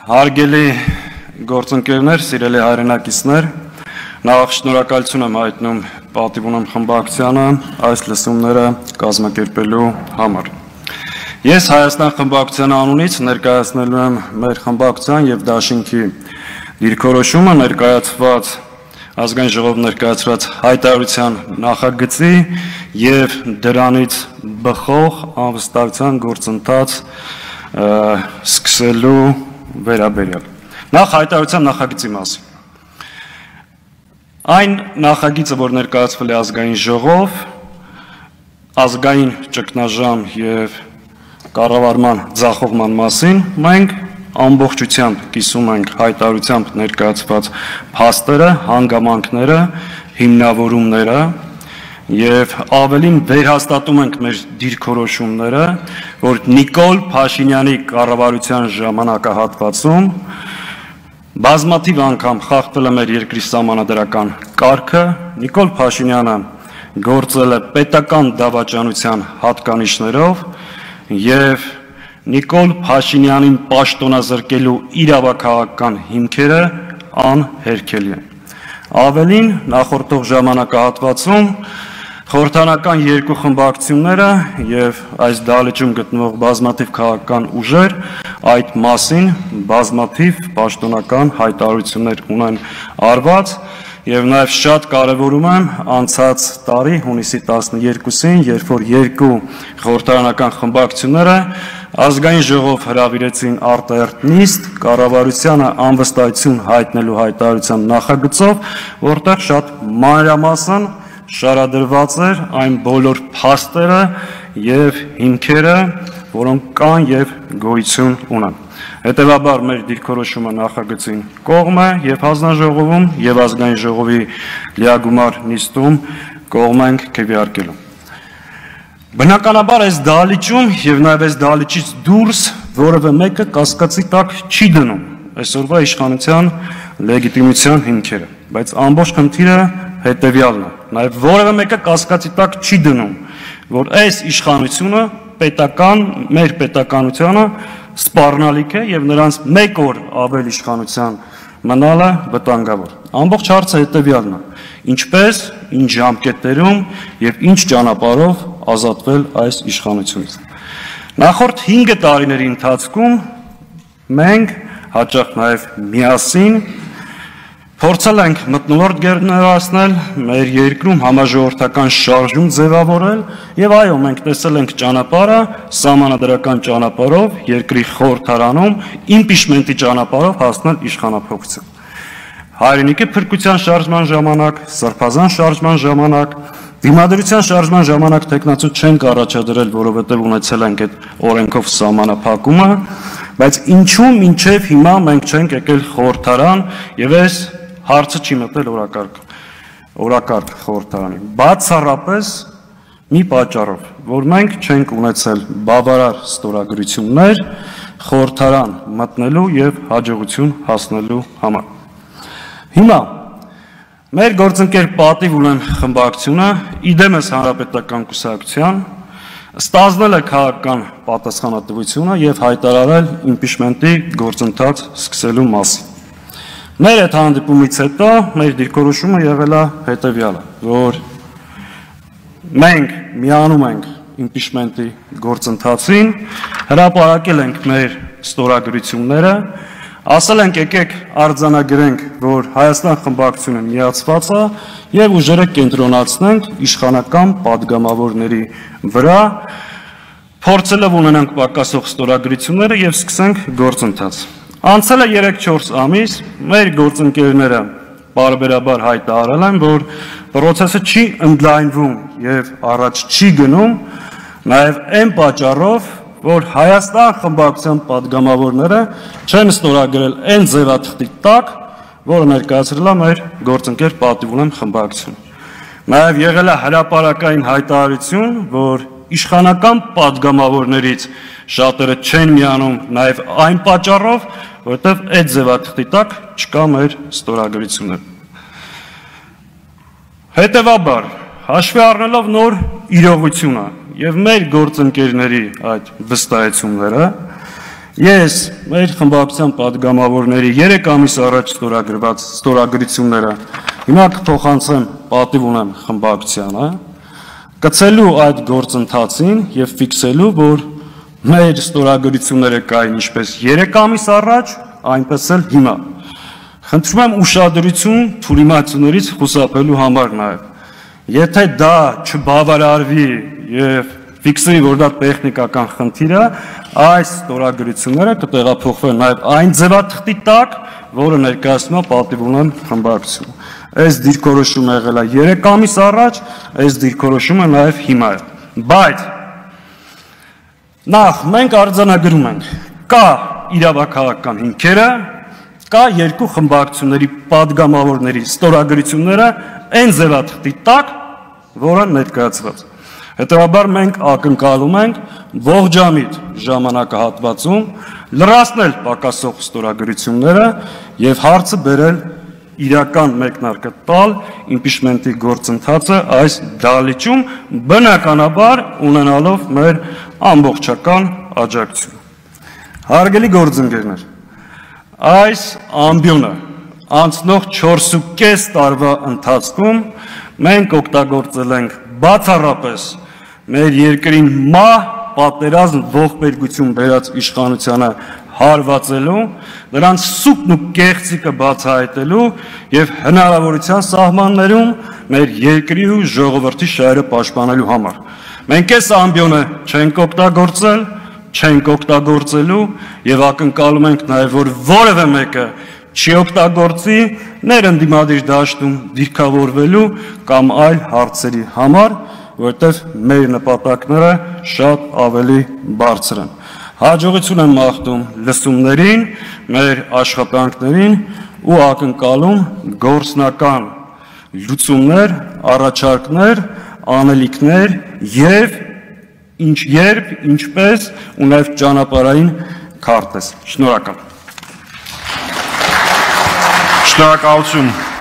Հարգելի գործընկերներ, սիրելի հայրենակիցներ, նախ շնորհակալություն եմ հայտնում պատիվ ունեմ խմբակցությանը այս լսումները կազմակերպելու համար։ Ես Հայաստան խմբակցության անունից ներկայացնելու եմ մեր խմբակցության եւ դաշինքի դիրքորոշումը ներկայացված ազգային ժողով ներկայացրած հայտարարության նախագծի եւ դրանից բխող անվստահության գործընթաց սկսելու վերաբերյալ։ Նախ հայտարարության նախագծի մասին։ Այն նախագիծը, որ ներկայացվել է ազգային ժողով, ազգային ճգնաժամ եւ կառավարման ձախողման մասին, մենք ամբողջությամբ կիսում ենք հայտարարությամբ ներկայացված փաստերը, հանգամանքները, հիմնավորումները եւ ավելին վերհաստատում ենք մեր դիրքորոշումները, որ Նիկոլ Փաշինյանի կառավարության ժամանակահատվածում բազմաթիվ անգամ խախտվել է մեր երկրի սահմանադրական կարգը, Նիկոլ Փաշինյանը գործել է պետական դավաճանության հատկանիշներով եւ Նիկոլ Փաշինյանին պաշտոնազրկելու իրավաքաղաքական հիմքերը անհերքելի են։ Ավելին, նախորդող ժամանակահատվածում խորհրդարանական երկու խմբակցությունները եւ այս դահլիճում գտնվող բազմաթիվ քաղաքական ուժեր այդ մասին բազմաթիվ պաշտոնական հայտարարություններ ունեն արված եւ նաեւ շատ կարեւորում եմ անցած տարի հունիսի 12-ին, երբ որ երկու խորհրդարանական խմբակցությունները ազգային ժողով հրավիրեցին արտահերթ նիստ կառավարությանը անվստահություն հայտնելու հայտարարության նախագծով, որտեղ շատ մանրամասն շարադրված էր այն բոլոր փաստերը եւ հիմքերը, որոնք կան եւ գոյություն ունեն։ Հետևաբար մեր դիրքորոշումը նախագծին կողմ է եւ հանձնաժողովում եւ ազգային ժողովի լիագումար նիստում կողմ ենք քվեարկելու։ Բնականաբար այս դահլիճում եւ նաեւ այս դահլիճից դուրս որևէ մեկը կասկածի տակ չի դնում այսօրվա իշխանության լեգիտիմության հիմքերը, բայց ամբողջ խնդիրը հետեւյալն է։ Նաեւ որևէ մեկը կասկածի տակ չի դնում, որ այս իշխանությունը պետական, մեր պետականությունը սպառնալիք է եւ նրանց մեկ օր ավել իշխանության մնալը վտանգավոր։ Ամբողջ հարցը հետեւյալն է. ինչպես, ինչ ժամկետներում եւ ինչ ճանապարհով ազատվել այս իշխանությունից։ Նախորդ 5 տարիների ընթացքում մենք հաճախ նաեւ միասին փորձել ենք մթնոլորտ գերներացնել, մեր երկրում համաժողովրդական շարժում ձևավորել եւ այո, մենք տեսել ենք ճանապարհը, սահմանադրական ճանապարհով երկրի խորհրդարանում իմպիչմենտի ճանապարհով հասնել իշխանափոխության։ Հայրենիքի փրկության շարժման ժամանակ, սրբազան շարժման ժամանակ, դիմադրության շարժման ժամանակ տեխնացու չենք առաջադրել, որովհետև ունեցել ենք այդ օրենքով սահմանափակումը, բայց ինչու մինչև հիմա մենք չենք եկել խորհրդարան եւ այս հարցը չի մտել օրակարգ խորհրդարանի։ Բացառապես մի պատճառով, որ մենք չենք ունեցել բավարար ստորագրություններ խորհրդարան մտնելու եւ հաջողություն հասնելու համար։ Հիմա մեր գործընկեր պատիվ ունեն խմբակցությունը իդեմս հանրապետական կուսակցության ստանձնել է քաղաքական պատասխանատվությունը եւ հայտարարել իմպիչմենտի գործընթաց սկսելու մասին։ Մեր այդ հանդիպումից հետո մեր դիրքորոշումը եղել է հետեւյալը, որ մենք միանում ենք իմպիչմենտի գործընթացին, հրապարակել ենք մեր ստորագրությունները, ասել ենք եկեք արձանագրենք, որ Հայաստան խմբակցությունը միացված է եւ ուժերը կենտրոնացնենք իշխանական падգամավորների վրա, փորձելով ունենանք պակասող ստորագրությունները եւ սկսենք գործընթաց։ Անցել է 3-4 ամիս, մեր գործընկերները բարբերաբար հայտարարել են, որ process-ը չի ընդլայնվում եւ առաջ չի գնում, նաեւ այն պատճառով, որ Հայաստան խմբակցության падգամավորները չեն ստորագրել այն ձևաթղթի տակ, որը ներկայացրել է մեր գործընկեր պատիվ ունեմ խմբակցություն։ Նաեւ եղել է հրապարակային հայտարարություն, որ իշխանական падգամավորներից շատերը չեն միանում նաեւ այն պատճառով, որովհետեւ այդ ձևաթղթի տակ չկա մեր ստորագրությունը։ Հետևաբար, հաշվի առնելով նոր իրողությունը եւ մեր գործընկերների այդ վստահությունները Ես մեր խմբակցության պատգամավորների 3 ամիս առաջ ստորագրված ստորագրությունները հիմա կփոխանցեմ, պատիվ ունեմ խմբակցությանը, կցելու այդ գործընթացին եւ ֆիքսելու, որ մեր ստորագրությունները կային ինչպես 3 ամիս առաջ, այնպես էլ հիմա։ Խնդրում եմ ուշադրություն թյուրիմացություններից խուսափելու համար նաեւ։ Եթե դա չբավարարվի եւ ֆիքսվի, որ դա տեխնիկական խնդիր է, այս ստորագրությունները կտեղափոխվեն նաև այն ձևաթղթի տակ, որը ներկայացնում է պատիվ ունեմ խմբակցություն։ Այս դիրքորոշումը եղել է 3 ամիս առաջ, այս դիրքորոշումը նաև հիմա է։ Բայց նախ մենք արձանագրում ենք, կա իրավաքաղաքական հիմքերը, կա երկու խմբակցությունների պատգամավորների ստորագրությունները այն ձևաթղթի տակ, որը ներկայացված է։ Հետևաբար մենք ակնկալում ենք ողջամիտ ժամանակահատվածում լրացնել պակասող ստորագրությունները եւ հարցը բերել իրական մեկնարկը տալ իմպիչմենտի գործընթացը այս դահլիճում բնականաբար ունենալով մեր ամբողջական աջակցություն։ Հարգելի գործընկերներ, այս ամբիոնը անցնող 4.5 տարվա ընթացքում մենք օգտագործել ենք բացառապես մեր երկրին մահ պատերազմ ողբերգություն բերած իշխանությանը հարվածելու, նրանց սուտն ու կեղծիկը բացահայտելու եւ հնարավորության սահմաններում մեր երկրի ու ժողովրդի շահերը պաշտպանելու համար։ Մենք այս ամբիոնը չենք օգտագործել, չենք օգտագործելու եւ ակնկալում ենք նաեւ, որ որևէ մեկը չի օգտագործի ներընդդիմադիր դաշտում դիրքավորվելու կամ այլ հարցերի համար, որտեղ մեր նպատակները շատ ավելի բարձր են։ Հաջողություն եմ մաղթում լսումներին, մեր աշխատանքներին ու ակնկալում գործնական լուծումներ, առաջարկներ, անելիքներ եւ երբ, ինչպես ու նաեւ ճանապարհային քարտեզ։ Շնորհակալ։ Շնորհակալություն։